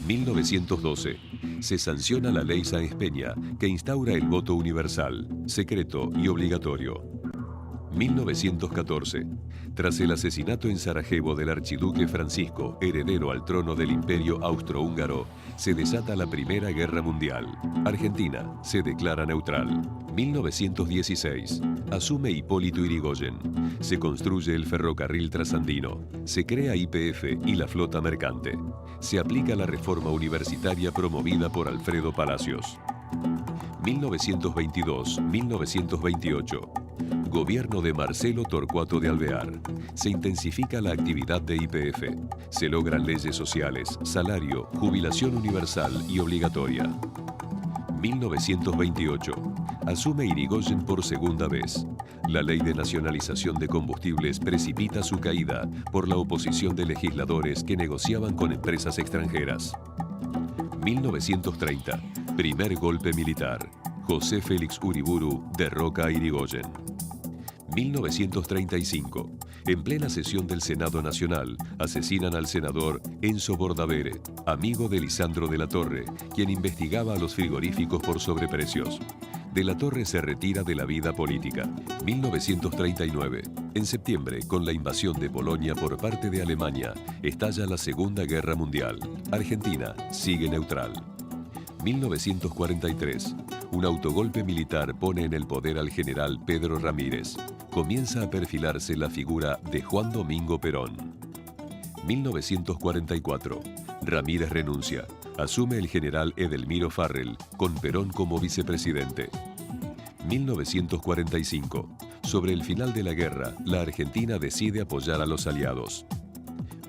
1912. Se sanciona la Ley Sáenz Peña, que instaura el voto universal, secreto y obligatorio. 1914. Tras el asesinato en Sarajevo del archiduque Francisco, heredero al trono del Imperio Austrohúngaro, se desata la Primera Guerra Mundial. Argentina se declara neutral. 1916. Asume Hipólito Yrigoyen. Se construye el ferrocarril trasandino. Se crea YPF y la flota mercante. Se aplica la reforma universitaria promovida por Alfredo Palacios. 1922-1928. Gobierno de Marcelo Torcuato de Alvear. Se intensifica la actividad de YPF. Se logran leyes sociales, salario, jubilación universal y obligatoria. 1928. Asume Yrigoyen por segunda vez. La ley de nacionalización de combustibles precipita su caída por la oposición de legisladores que negociaban con empresas extranjeras. 1930. Primer golpe militar. José Félix Uriburu derroca a Yrigoyen. 1935. En plena sesión del Senado Nacional, asesinan al senador Enzo Bordavere, amigo de Lisandro de la Torre, quien investigaba a los frigoríficos por sobreprecios. De la Torre se retira de la vida política. 1939. En septiembre, con la invasión de Polonia por parte de Alemania, estalla la Segunda Guerra Mundial. Argentina sigue neutral. 1943. Un autogolpe militar pone en el poder al general Pedro Ramírez. Comienza a perfilarse la figura de Juan Domingo Perón. 1944. Ramírez renuncia. Asume el general Edelmiro Farrell, con Perón como vicepresidente. 1945. Sobre el final de la guerra, la Argentina decide apoyar a los aliados.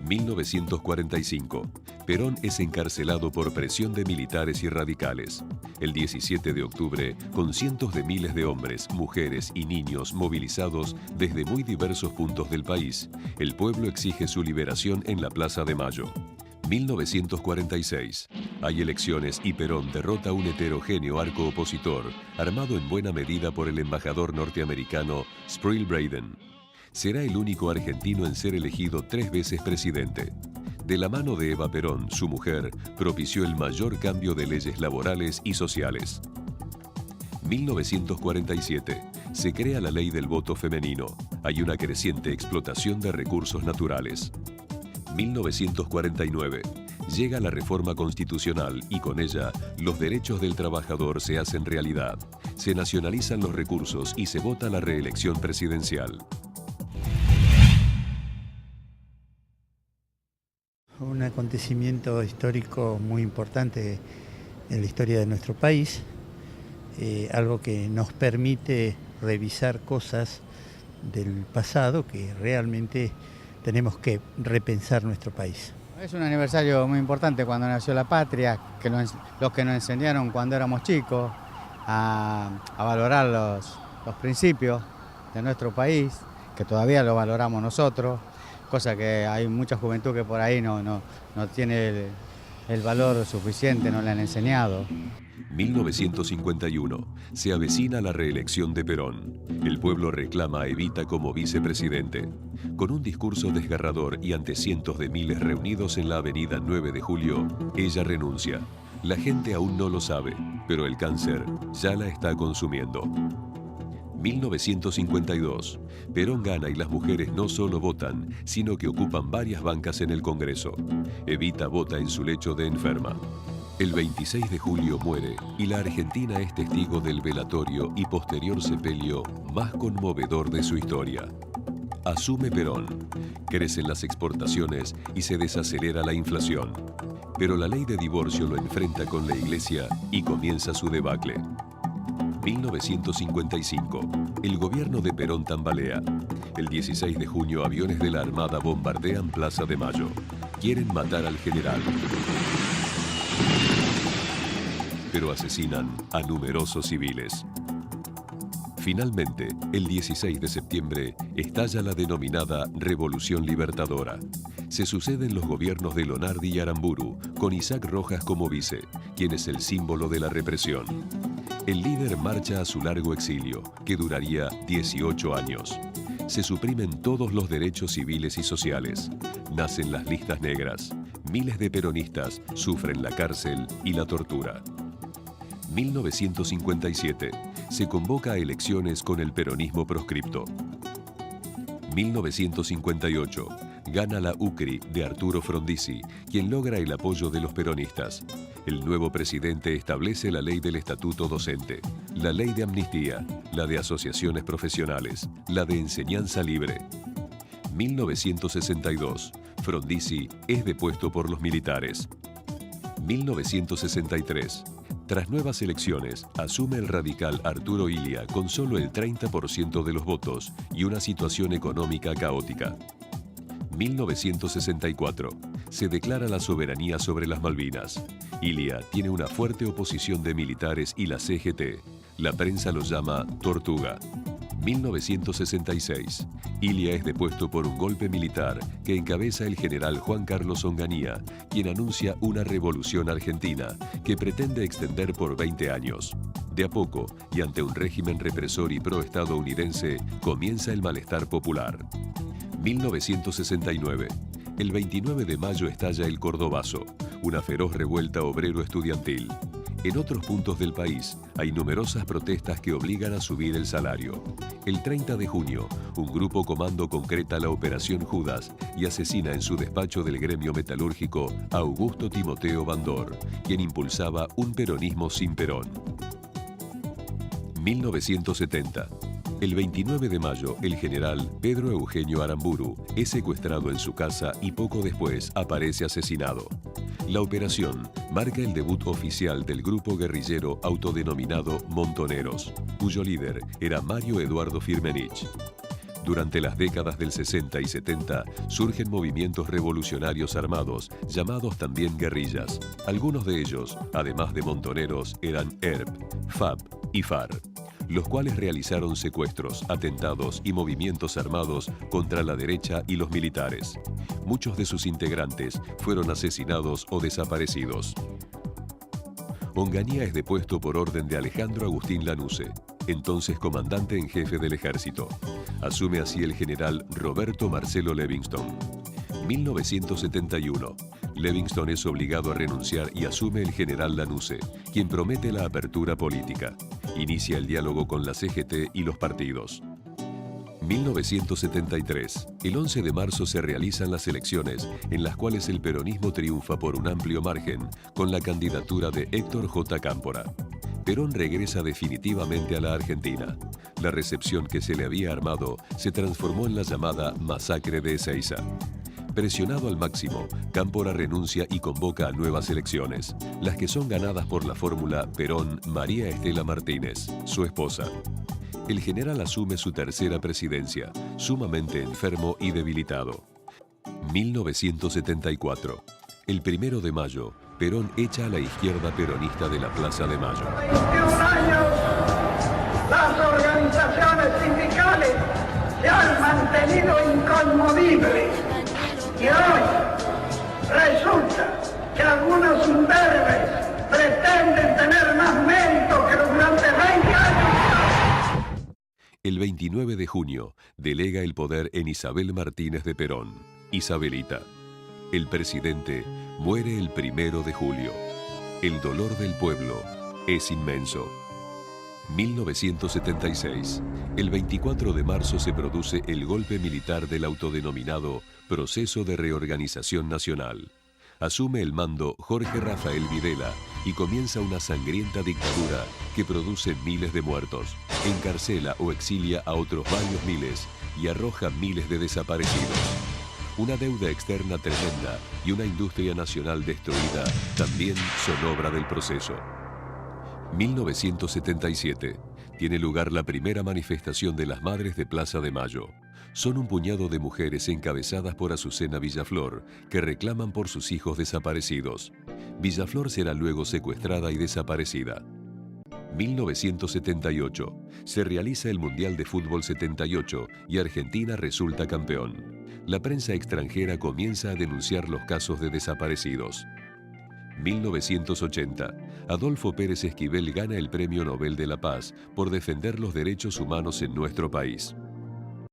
1945. Perón es encarcelado por presión de militares y radicales. El 17 de octubre, con cientos de miles de hombres, mujeres y niños movilizados desde muy diversos puntos del país, el pueblo exige su liberación en la Plaza de Mayo. 1946. Hay elecciones y Perón derrota a un heterogéneo arco opositor, armado en buena medida por el embajador norteamericano Sproul Braden. Será el único argentino en ser elegido 3 veces presidente. De la mano de Eva Perón, su mujer, propició el mayor cambio de leyes laborales y sociales. 1947. Se crea la ley del voto femenino. Hay una creciente explotación de recursos naturales. 1949. Llega la reforma constitucional y con ella los derechos del trabajador se hacen realidad. Se nacionalizan los recursos y se vota la reelección presidencial. Un acontecimiento histórico muy importante en la historia de nuestro país, algo que nos permite revisar cosas del pasado que realmente tenemos que repensar nuestro país. Es un aniversario muy importante cuando nació la patria, que los que nos enseñaron cuando éramos chicos a valorar los principios de nuestro país, que todavía lo valoramos nosotros. Cosa que hay mucha juventud que por ahí no tiene el valor suficiente, no le han enseñado. 1951. Se avecina la reelección de Perón. El pueblo reclama a Evita como vicepresidente. Con un discurso desgarrador y ante cientos de miles reunidos en la avenida 9 de Julio, ella renuncia. La gente aún no lo sabe, pero el cáncer ya la está consumiendo. 1952. Perón gana y las mujeres no solo votan, sino que ocupan varias bancas en el Congreso. Evita vota en su lecho de enferma. El 26 de julio muere y la Argentina es testigo del velatorio y posterior sepelio más conmovedor de su historia. Asume Perón. Crecen las exportaciones y se desacelera la inflación. Pero la ley de divorcio lo enfrenta con la Iglesia y comienza su debacle. 1955. El gobierno de Perón tambalea. El 16 de junio, aviones de la Armada bombardean Plaza de Mayo. Quieren matar al general, pero asesinan a numerosos civiles. Finalmente, el 16 de septiembre, estalla la denominada Revolución Libertadora. Se suceden los gobiernos de Lonardi y Aramburu, con Isaac Rojas como vice, quien es el símbolo de la represión. El líder marcha a su largo exilio, que duraría 18 años. Se suprimen todos los derechos civiles y sociales. Nacen las listas negras. Miles de peronistas sufren la cárcel y la tortura. 1957. Se convoca a elecciones con el peronismo proscripto. 1958. Gana la UCRI de Arturo Frondizi, quien logra el apoyo de los peronistas. El nuevo presidente establece la ley del estatuto docente, la ley de amnistía, la de asociaciones profesionales, la de enseñanza libre. 1962. Frondizi es depuesto por los militares. 1963. Tras nuevas elecciones, asume el radical Arturo Illia con solo el 30% de los votos y una situación económica caótica. 1964. Se declara la soberanía sobre las Malvinas. Illia tiene una fuerte oposición de militares y la CGT. La prensa lo llama Tortuga. 1966. Illia es depuesto por un golpe militar que encabeza el general Juan Carlos Onganía, quien anuncia una revolución argentina que pretende extender por 20 años. De a poco, y ante un régimen represor y pro-estadounidense, comienza el malestar popular. 1969. El 29 de mayo estalla el Cordobazo, una feroz revuelta obrero-estudiantil. En otros puntos del país hay numerosas protestas que obligan a subir el salario. El 30 de junio, un grupo comando concreta la Operación Judas y asesina en su despacho del gremio metalúrgico a Augusto Timoteo Bandor, quien impulsaba un peronismo sin Perón. 1970. El 29 de mayo, el general Pedro Eugenio Aramburu es secuestrado en su casa y poco después aparece asesinado. La operación marca el debut oficial del grupo guerrillero autodenominado Montoneros, cuyo líder era Mario Eduardo Firmenich. Durante las décadas del 60 y 70 surgen movimientos revolucionarios armados, llamados también guerrillas. Algunos de ellos, además de Montoneros, eran ERP, FAB y FAR, los cuales realizaron secuestros, atentados y movimientos armados contra la derecha y los militares. Muchos de sus integrantes fueron asesinados o desaparecidos. Onganía es depuesto por orden de Alejandro Agustín Lanusse, entonces comandante en jefe del ejército. Asume así el general Roberto Marcelo Levingston. 1971. Levingston es obligado a renunciar y asume el general Lanusse, quien promete la apertura política. Inicia el diálogo con la CGT y los partidos. 1973. El 11 de marzo se realizan las elecciones, en las cuales el peronismo triunfa por un amplio margen, con la candidatura de Héctor J. Cámpora. Perón regresa definitivamente a la Argentina. La recepción que se le había armado se transformó en la llamada Masacre de Ezeiza. Presionado al máximo, Cámpora renuncia y convoca a nuevas elecciones, las que son ganadas por la fórmula Perón-María Estela Martínez, su esposa. El general asume su tercera presidencia, sumamente enfermo y debilitado. 1974. El 1 de mayo, Perón echa a la izquierda peronista de la Plaza de Mayo. 21 años, las organizaciones sindicales se han mantenido inconmovibles. Y hoy resulta que algunos imberbes pretenden tener más mérito que durante 20 años. El 29 de junio, delega el poder en Isabel Martínez de Perón, Isabelita. El presidente muere el 1 de julio. El dolor del pueblo es inmenso. 1976. El 24 de marzo se produce el golpe militar del autodenominado Proceso de Reorganización Nacional. Asume el mando Jorge Rafael Videla y comienza una sangrienta dictadura que produce miles de muertos, encarcela o exilia a otros varios miles y arroja miles de desaparecidos. Una deuda externa tremenda y una industria nacional destruida también son obra del proceso. 1977. Tiene lugar la primera manifestación de las Madres de Plaza de Mayo. Son un puñado de mujeres encabezadas por Azucena Villaflor, que reclaman por sus hijos desaparecidos. Villaflor será luego secuestrada y desaparecida. 1978. Se realiza el Mundial de Fútbol 78 y Argentina resulta campeón. La prensa extranjera comienza a denunciar los casos de desaparecidos. 1980. Adolfo Pérez Esquivel gana el Premio Nobel de la Paz por defender los derechos humanos en nuestro país.